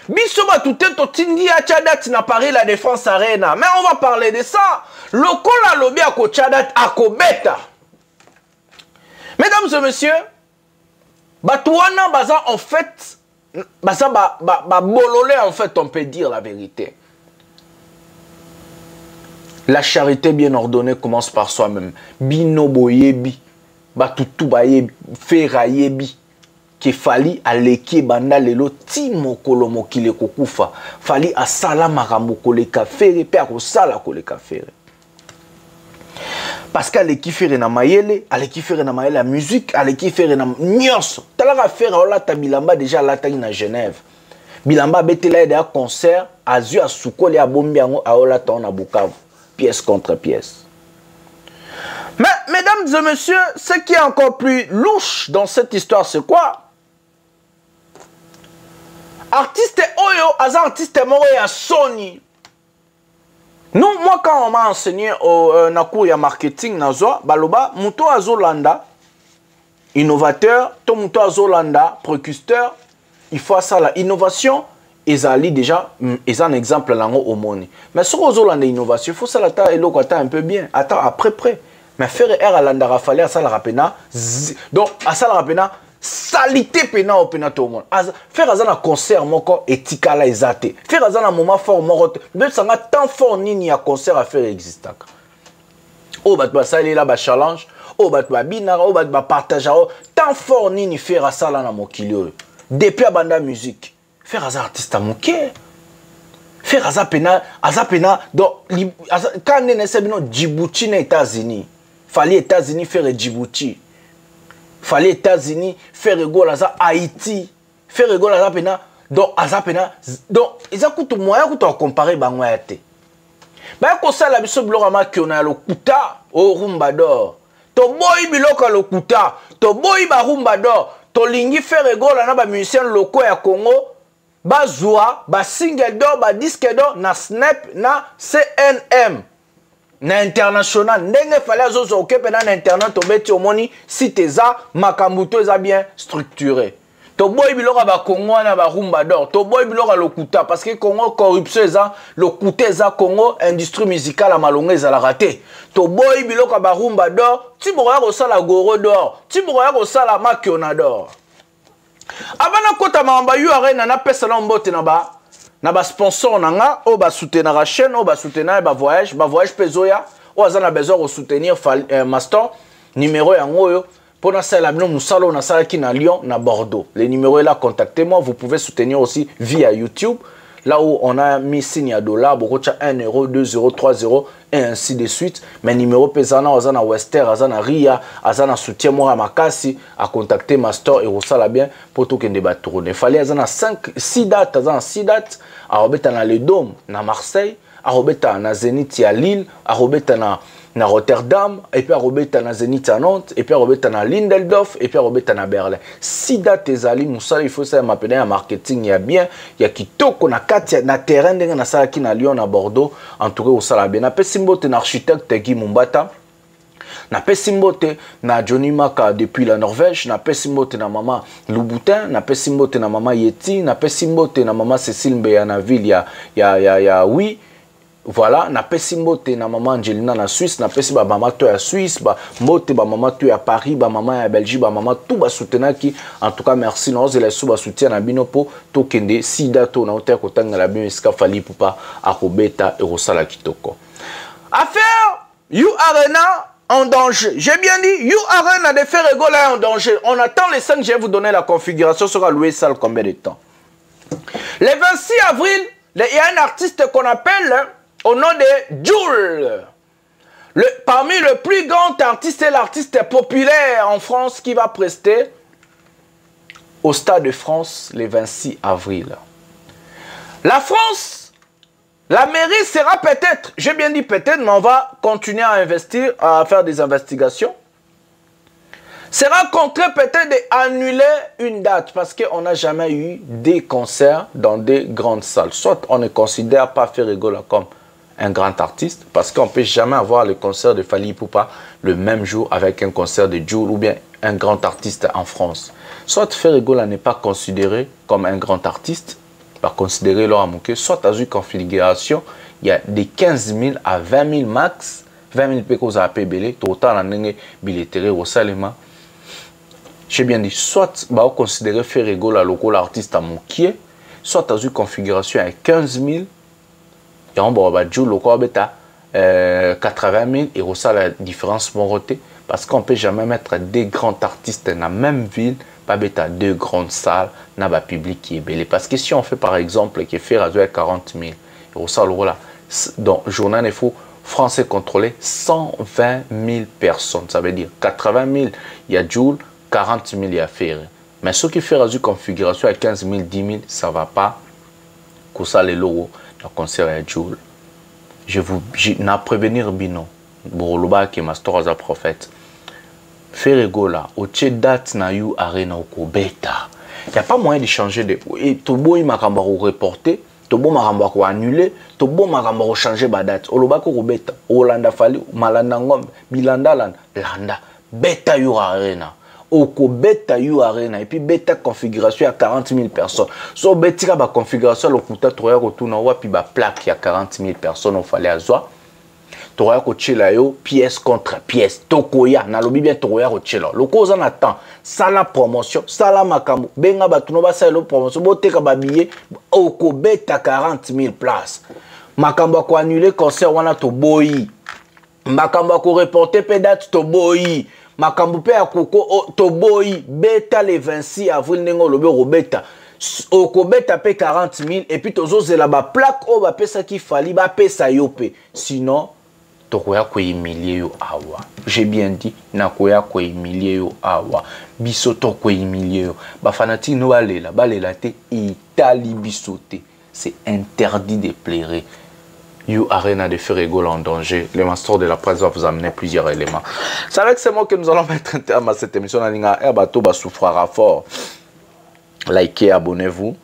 Bisoba tout est au tindi à Tchadat n'a paré la défense arena. Mais on va parler de ça. Le col à lobby à Tchadat à Kobeta. Mesdames et messieurs, Batouana Baza en fait, Baza bololé en fait, on peut dire la vérité. La charité bien ordonnée commence par soi-même. Bino boyebi, Batoutou bayebi, Ferayebi. Ke Fally aleki banda lelo ti mokolo mokile kokufa. Fally asala makambo koleka fere pe akosala koleka fere. Parce qu'aleki fere na mayele, aleki fere na mayele la musique, aleki fere na nyonso. Talaka fere olata bilamba déjà lataki na Genève. Bilamba betela de concert azu asukoli a bombi yango aolata na Bukavu. Pièce contre pièce. Mais mesdames et messieurs, ce qui est encore plus louche dans cette histoire, c'est quoi? Artiste Oyo, aza artiste moro ya Sony. Nous, moi, quand on m'a enseigné au cours ya marketing, nazoa, baloba, muto azolanda, innovateur, to muto azolanda, précurseur, il faut ça la innovation, ezali déjà, c'est un exemple là au monde. Mais sur azolanda innovation, il faut ça la ta eloko ta un peu bien, attends après près. Mais faire R à l'anda rafale à ça la rapena, donc à ça la rapena. Salité pena au pena tout le monde. Faire un concert moko etika la ezate. Faire un moment fort moko. Même ça n'a tant fort ni à concert à faire existant. Oh bat ba ça là ba challenge. Oh bat ba binara. Oh bat ba partage. Tant fort ni faire ça là na mokili. Depuis à banda musique. Faire un artiste à moké. Faire un pena donc quand on est bien Djibouti na États-Unis. Fallait États-Unis faire Djibouti. Fallait États-Unis faire rigolo à Haïti, faire rigolo à pena donc donc ils ont coûté moyen pour comparer bangoyate. Ba ko sala biso biloko ma ki on a le kuta au rumba d'or. To boy biloko le kuta, to boy ba rumba d'or, to lingi faire rigolo na ba musicien locaux ya Congo, ba zoa, ba single d'or, ba disque d'or na Snap na CNM. Na international ndenge fallait azozo okepe na internet obeti omoni site za makambuto eza bien structuré. To boy biloko ba Congo na ba rumba d'or, to boy biloko lokuta parce que Congo corruption eza lokuta eza Congo industrie musicale à malonga eza la raté. To boy biloko ba rumba d'or, ti boya ko sala goro d'or, ti boya ko sala makiona d'or. Abana kota mamba yu arena na pesa na mbote na ba sponsor nanga o ba soutenir la chaîne o ba soutenir ba voyage pezoya o azana besoin de soutenir Master numéro yango yo pour na sala bino musalo na sala ki na Lyon na Bordeaux. Les numéros est là, contactez-moi, vous pouvez soutenir aussi via YouTube. Là où on a mis signe à dollar, beaucoup de 1 euro, 2 euros, 3 euros et ainsi de suite. Mais numéro pesana, azana Wester, azana Ria, azana soutien moi à Makasi, à contacter Master et au sala bien pour tout qu'il débat tourner. Fallait azana 6 dates, azana 6 dates, à Robeta na le Dôme, na Marseille, à Robeta na Zénith à Lille, à Robeta na Rotterdam, et puis à Robeta na Zénith à Nantes, et puis à Robeta na Lindeldorf, et puis à Robeta na Berlin. 6 dates ezali, Moussala, il faut ça m'appeler un marketing, il y a bien, il y a qui toko na 4 na terrain de na sala qui na Lyon na Bordeaux, en tout cas au sala bien. Na pesimbote na architecte Guy Mumbata. Na pesimbote na Johnny Maka depuis la Norvège, na pesimbote na maman Louboutin, na pesimbote na maman Yeti, na pesimbote na maman Cécile Mbeya na ville ya oui. Voilà, na pesimbote na maman Angelina na Suisse, na pesi ba maman to ya Suisse, ba mote ba maman to ya Paris, ba maman ya Belgique, ba maman tout ba soutenir qui en tout cas merci na ozela sou ba soutien na bino po to kende sida to na hotel ko tanga la bien iska fali pupa akobeta et rosala kitoko. Affaire You Arena en danger. J'ai bien dit, You Arena de faire rigoler en danger. On attend les 5, je vais vous donner la configuration, sera loué salle combien de temps. Le 26 avril, Il y a un artiste qu'on appelle au nom de Jul. Parmi le plus grand artiste et l'artiste populaire en France qui va prester au Stade de France le 26 avril. La France, la mairie sera peut-être, j'ai bien dit peut-être, mais on va continuer à investir, à faire des investigations, sera contraint peut-être d'annuler une date parce qu'on n'a jamais eu des concerts dans des grandes salles. Soit on ne considère pas Ferregola comme un grand artiste parce qu'on ne peut jamais avoir le concert de Fally Ipupa le même jour avec un concert de Jul ou bien un grand artiste en France. Soit Ferregola n'est pas considéré comme un grand artiste, pas considéré là à Mouké, soit à une configuration, il y a des 15 000 à 20 000 max, 20 000 pécos à PBL, total en nenge billetterie au Salema. J'ai bien dit, soit on considérer Ferregola local artiste à Mouké, soit à une configuration à 15 000, et on va jouer local bêta 80 000 et ça la différence moroté parce qu'on ne peut jamais mettre des grands artistes dans la même ville. Pas bêta deux grandes salles, n'a pas public qui est belé. Parce que si on fait par exemple qui fait à 40 000, et au salon là, dans le journal il faut français contrôlé 120 000 personnes. Ça veut dire 80 000 il y a Jul, 40 000 il y a Ferré. Mais ceux qui font une configuration à 15 000, 10 000, ça ne va pas. Que ça les logos, le concert à Jul. Je n'ai prévenir Bino, Boroloba qui est master à prophète. Ferregola, au tché date na yu arena au bêta. Il n'y a pas moyen de changer de. Et Tobo il m'a reporté, Tobo m'a annulé, Tobo m'a changer la date. Oloba ko bêta, Olanda Fally, Malanda Ngom, Bilanda Land, Landa, bêta yu arena. Oko bêta yu arena et puis bêta configuration à 40 000 personnes. So bêta ba configuration le kuta troya ko tuna wa puis ba plaque à 40 000 personnes au fallait azwa. Toya ko tchela yo pièce contre pièce tokoya na lobi bien toya ko tchela le cause en attend sala promotion sala makambo benga batuno ba sala promotion boteka ba billet oko beta 40 000 places makambo ko annuler concert wana to boyi makambo ko reporter pe date to boyi makambo pe akoko to boyi beta le 26 avril nengo lobi robeta oko beta pe 40 000 et puis tozo zela ba plaque o ba pesa ki Fally ba pesa yo pe sinon tokoya ko humilier yo awa. J'ai bien dit nakoya ko humilier yo awa. Biso to ko humilier yo. Ba fanatique no balela te itali bisoté. C'est interdit de pleurer. You Arena de Ferregola en danger. Le master de la presse va vous amener plusieurs éléments. C'est avec ces mots que nous allons mettre un terme à cette émission. Bato ba souffrira fort. Likez, abonnez-vous.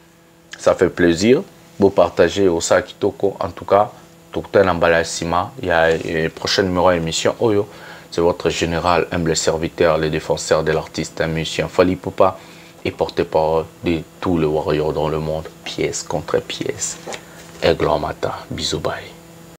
Ça fait plaisir. Vous partagez au Sakitoko. En tout cas, il y a une prochaine numéro d'émission. Oyo, c'est votre général, humble serviteur, le défenseur de l'artiste, un musicien Fally Ipupa et porte-parole de tous les warriors dans le monde, pièce contre pièce. Aigle en matin. Bisous, bye.